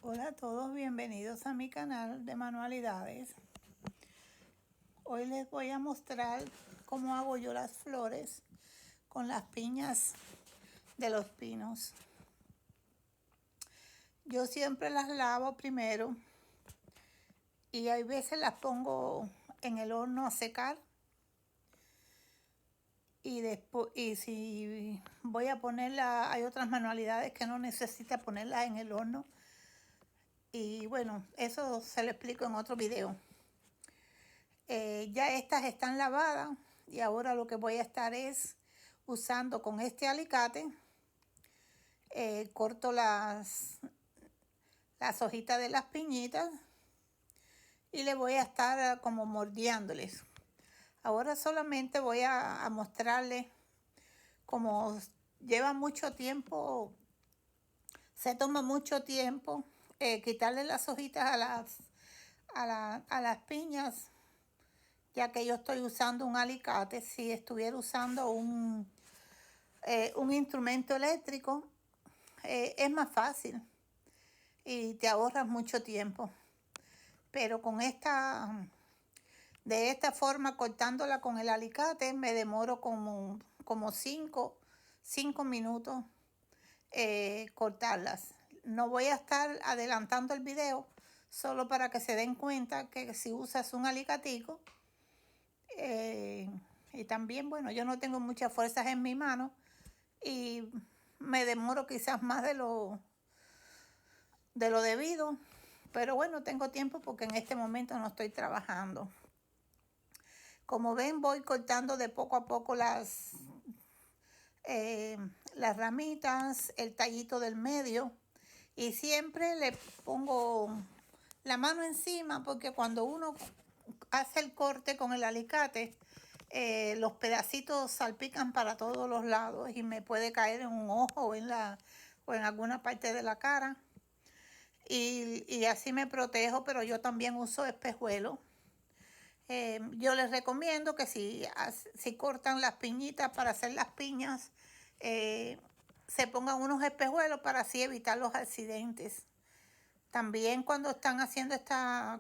Hola a todos, bienvenidos a mi canal de manualidades. Hoy les voy a mostrar cómo hago yo las flores con las piñas de los pinos. Yo siempre las lavo primero y hay veces las pongo en el horno a secar. Y después, y si voy a ponerla, hay otras manualidades que no necesita ponerlas en el horno. Y bueno, eso se lo explico en otro video. Ya estas están lavadas y ahora lo que voy a estar es usando con este alicate. Corto las hojitas de las piñitas y le voy a estar como mordiéndoles. Ahora solamente voy a mostrarles como lleva mucho tiempo, se toma mucho tiempo quitarle las hojitas a las piñas, ya que yo estoy usando un alicate. Si estuviera usando un instrumento eléctrico, es más fácil y te ahorras mucho tiempo. Pero con de esta forma, cortándola con el alicate, me demoro como 5 minutos cortarlas. No voy a estar adelantando el video, solo para que se den cuenta que si usas un alicatico, y también, bueno, yo no tengo muchas fuerzas en mi mano y me demoro quizás más de lo debido, pero bueno, tengo tiempo porque en este momento no estoy trabajando. Como ven, voy cortando de poco a poco las ramitas, el tallito del medio, y siempre le pongo la mano encima porque cuando uno hace el corte con el alicate, los pedacitos salpican para todos los lados y me puede caer en un ojo o en alguna parte de la cara. Y así me protejo, pero yo también uso espejuelos. Yo les recomiendo que si cortan las piñitas para hacer las piñas, se pongan unos espejuelos para así evitar los accidentes. También cuando están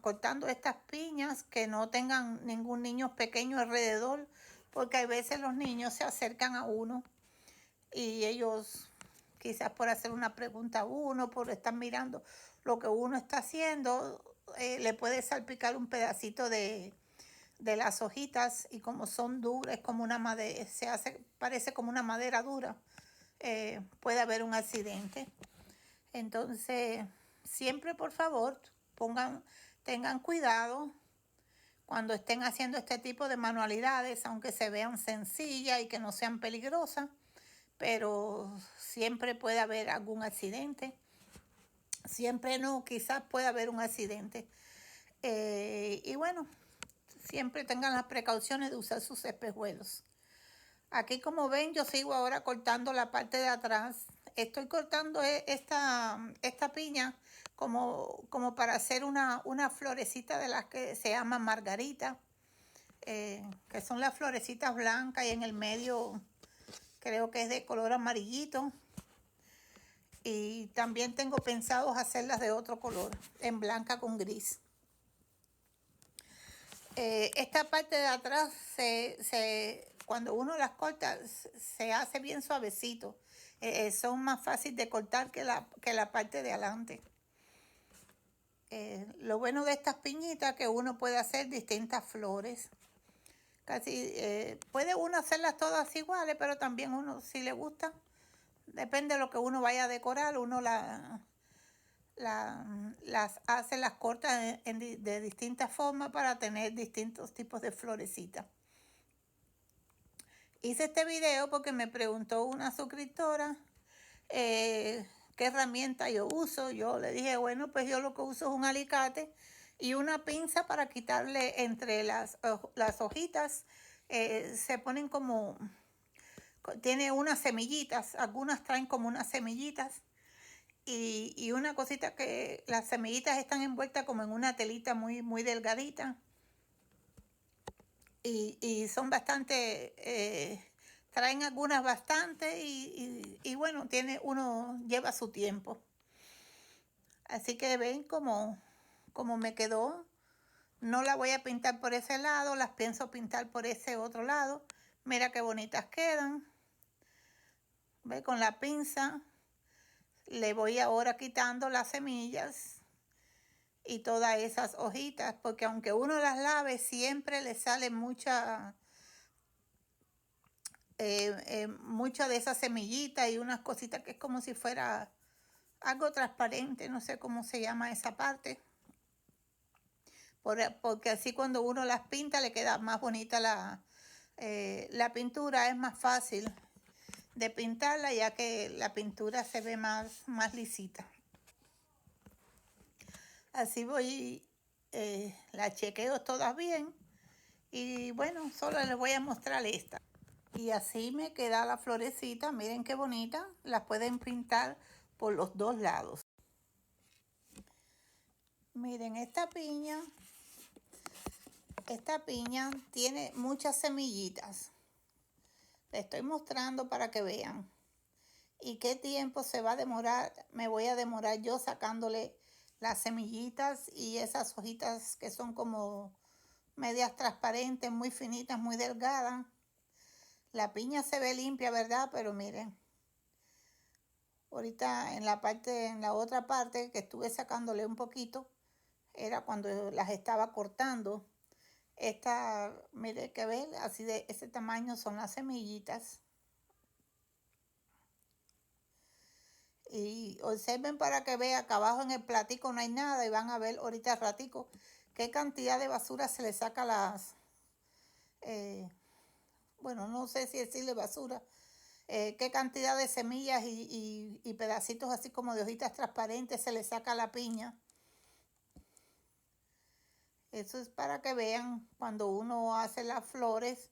cortando estas piñas, que no tengan ningún niño pequeño alrededor, porque a veces los niños se acercan a uno y ellos, quizás por hacer una pregunta a uno, por estar mirando lo que uno está haciendo, le puede salpicar un pedacito de las hojitas, y como son duras, es como una madera, parece como una madera dura, puede haber un accidente. Entonces, siempre por favor, tengan cuidado cuando estén haciendo este tipo de manualidades, aunque se vean sencillas y que no sean peligrosas, pero siempre puede haber algún accidente. Siempre no, quizás pueda haber un accidente. Y bueno, siempre tengan las precauciones de usar sus espejuelos. Aquí, como ven, yo sigo ahora cortando la parte de atrás. Estoy cortando esta piña como para hacer una florecita de las que se llaman margarita, que son las florecitas blancas, y en el medio creo que es de color amarillito. Y también tengo pensado hacerlas de otro color, en blanca con gris. Esta parte de atrás, cuando uno las corta, se hace bien suavecito. Son más fáciles de cortar que la parte de adelante. Lo bueno de estas piñitas es que uno puede hacer distintas flores. Puede uno hacerlas todas iguales, pero también uno, si le gusta, depende de lo que uno vaya a decorar, uno las hace, las corta de distintas formas para tener distintos tipos de florecitas. Hice este video porque me preguntó una suscriptora qué herramienta yo uso. Yo le dije, bueno, pues yo lo que uso es un alicate y una pinza para quitarle entre las hojitas. Se ponen tiene unas semillitas, algunas traen como unas semillitas, y una cosita que las semillitas están envueltas como en una telita muy, muy delgadita, y son bastante, traen algunas bastante, y bueno, uno lleva su tiempo. Así que ven como me quedó. No la voy a pintar por ese lado, las pienso pintar por ese otro lado. Mira qué bonitas quedan. Ve, con la pinza le voy ahora quitando las semillas y todas esas hojitas, porque aunque uno las lave, siempre le sale mucha de esas semillitas y unas cositas que es como si fuera algo transparente, no sé cómo se llama esa parte. Porque así cuando uno las pinta le queda más bonita la pintura, es más fácil de pintarla ya que la pintura se ve más lisita. Así voy, la chequeo todas bien y bueno, solo les voy a mostrar esta. Y así me queda la florecita, miren qué bonita, las pueden pintar por los dos lados. Miren, esta piña tiene muchas semillitas. Les estoy mostrando para que vean. ¿Y qué tiempo se va a demorar? Me voy a demorar yo sacándole las semillitas y esas hojitas que son como medias transparentes, muy finitas, muy delgadas. La piña se ve limpia, ¿verdad? Pero miren, ahorita en la otra parte que estuve sacándole un poquito, era cuando las estaba cortando. Esta, mire que ven, así de ese tamaño son las semillitas. Y observen para que vean, acá abajo en el platico no hay nada y van a ver ahorita al ratico qué cantidad de basura se le saca a las, bueno, no sé si decirle basura, qué cantidad de semillas y pedacitos así como de hojitas transparentes se le saca a la piña. Eso es para que vean cuando uno hace las flores,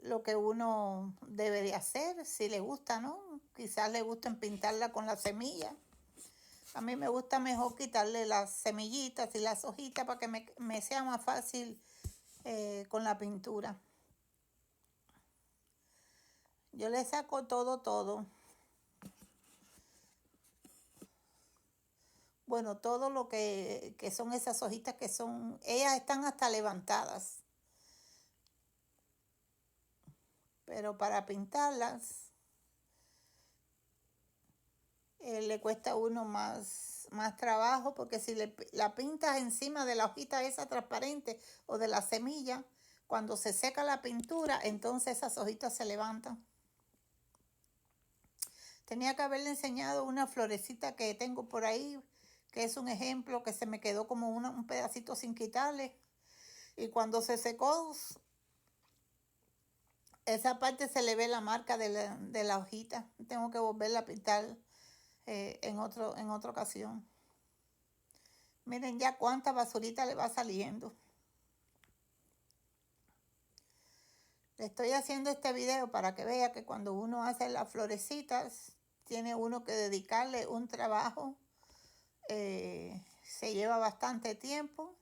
lo que uno debe de hacer, si le gusta, ¿no? Quizás le gusten pintarla con la semilla. A mí me gusta mejor quitarle las semillitas y las hojitas para que me sea más fácil con la pintura. Yo le saco todo. Bueno, todo lo que son esas hojitas que son, ellas están hasta levantadas. Pero para pintarlas le cuesta a uno más trabajo porque si la pintas encima de la hojita esa transparente o de la semilla, cuando se seca la pintura, entonces esas hojitas se levantan. Tenía que haberle enseñado una florecita que tengo por ahí, que es un ejemplo que se me quedó como un pedacito sin quitarle. Y cuando se secó, esa parte se le ve la marca de la hojita. Tengo que volverla a pintar en otra ocasión. Miren ya cuánta basurita le va saliendo. Le estoy haciendo este video para que vea que cuando uno hace las florecitas, tiene uno que dedicarle un trabajo. Se lleva bastante tiempo.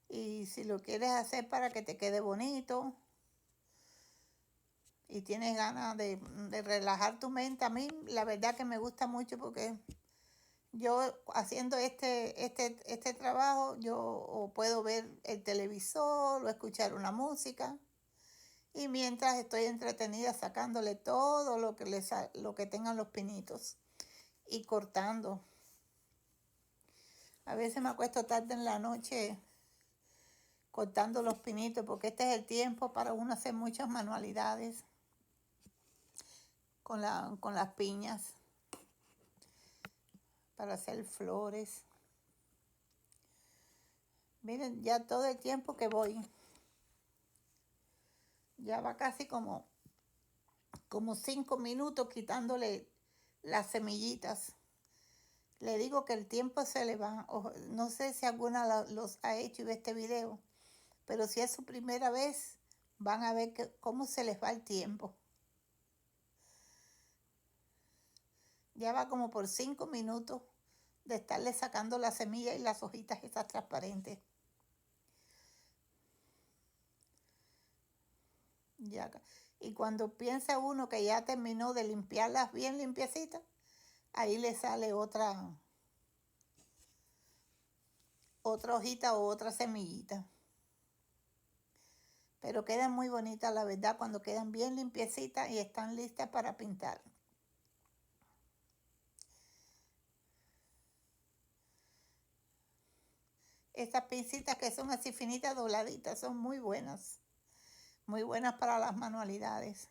Y si lo quieres hacer para que te quede bonito y tienes ganas de relajar tu mente, a mí la verdad que me gusta mucho porque yo haciendo este trabajo, yo o puedo ver el televisor o escuchar una música. Y mientras estoy entretenida sacándole todo lo que tengan los pinitos y cortando. A veces me acuesto tarde en la noche cortando los pinitos porque este es el tiempo para uno hacer muchas manualidades con las piñas para hacer flores. Miren, ya todo el tiempo que voy, ya va casi como 5 minutos quitándole las semillitas. Le digo que el tiempo se le va. No sé si alguna los ha hecho y ve este video, pero si es su primera vez, van a ver cómo se les va el tiempo. Ya va como por 5 minutos de estarle sacando la semilla y las hojitas esas transparentes. Ya. Y cuando piensa uno que ya terminó de limpiarlas bien limpiecitas, ahí le sale otra otra hojita o otra semillita. Pero quedan muy bonitas, la verdad, cuando quedan bien limpiecitas y están listas para pintar. Estas pincitas que son así finitas, dobladitas, son muy buenas para las manualidades.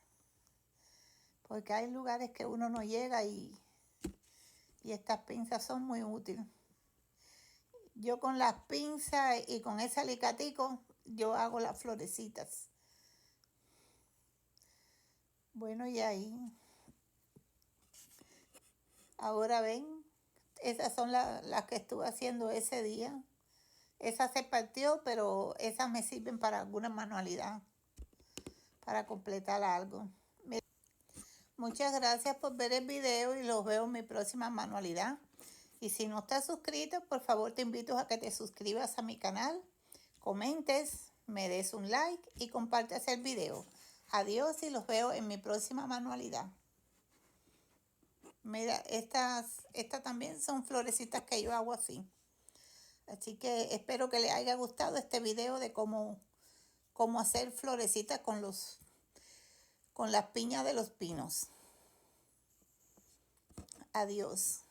Porque hay lugares que uno no llega y estas pinzas son muy útiles. Yo con las pinzas y con ese alicatico, yo hago las florecitas. Bueno, y ahí, ahora ven, esas son las que estuve haciendo ese día. Esa se partió, pero esas me sirven para alguna manualidad, para completar algo. Muchas gracias por ver el video y los veo en mi próxima manualidad. Y si no estás suscrito, por favor te invito a que te suscribas a mi canal, comentes, me des un like y compartas el video. Adiós y los veo en mi próxima manualidad. Mira, estas también son florecitas que yo hago así. Así que espero que les haya gustado este video de cómo hacer florecitas con las piñas de los pinos. Adiós.